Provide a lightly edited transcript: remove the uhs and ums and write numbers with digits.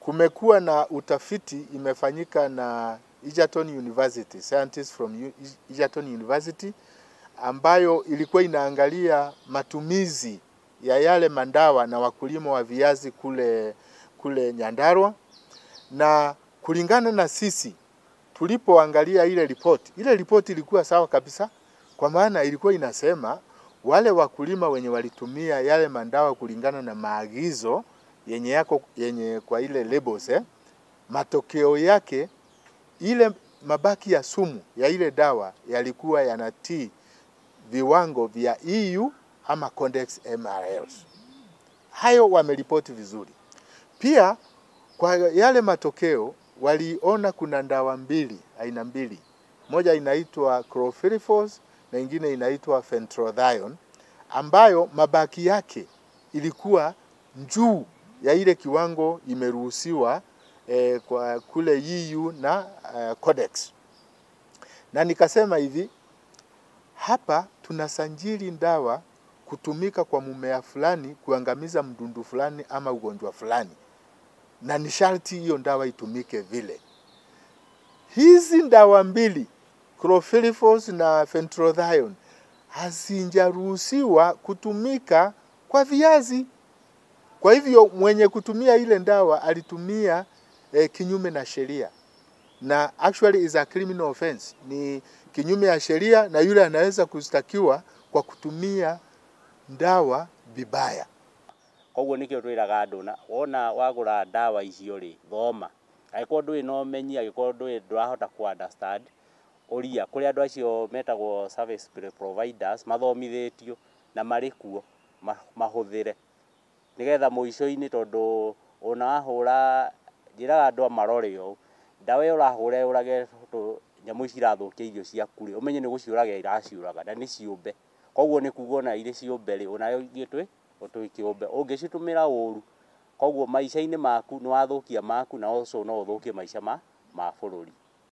kumekuwa na utafiti imefanyika na Egerton University, scientists from Egerton University, ambayo ilikuwa inaangalia matumizi ya yale mandawa na wakulima wa viazi kule Nyandarua. Na kulingana na sisi tulipoangalia ile ripoti ilikuwa sawa kabisa, kwa maana ilikuwa inasema wale wakulima wenye walitumia yale mandawa kulingana na maagizo yenye kwa ile labels, matokeo yake ile mabaki ya sumu ya ile dawa yalikuwa yanatii viwango vya EU ama Codex MRLs. Hayo wameripoti vizuri. Pia kwa yale matokeo waliona kuna dawa aina mbili. Moja inaitwa chlorpyrifos na ingine inaitwa fentrathione, ambayo mabaki yake ilikuwa juu ya ile kiwango imeruhusiwa kwa kule EU na Codex. Na nikasema hivi, hapa tunasajili dawa kutumika kwa mmea fulani kuangamiza mdudu fulani ama ugonjwa fulani, na ni sharti hiyo dawa itumike vile. Hizi dawa mbili, chlorpyrifos na fentrathione, hazijaruhusiwa kutumika kwa viazi. Kwa hivyo mwenye kutumia ile dawa alitumia kinyume na sheria, na actually is a criminal offense, ni kinyume ya sheria, na yule anaweza kustakiwa kwa kutumia dawa vibaya. Koguo nikio twiraga andu na wona wagura dawa icio ri thoma agiko ndui no menyi agiko ndui ndurahota ku understand uria kuri andu acio metagwo service providers mathomithitio na marikuo mahuthire nigetha muico-ini tondu ona wahura njiraga andu amarore yo dawa iyo urahura urage nyamu ici irathukia irio ciaku ri umenye ni guciuraga iraciuraga na ni ciumbe. Koguo ni kuga ona ire ciumbe ri onayo gitwe otuikiumbe ungicitumira uru koguo maica-ini maku ni wathukia maku na also no uthukie maica ma bururi.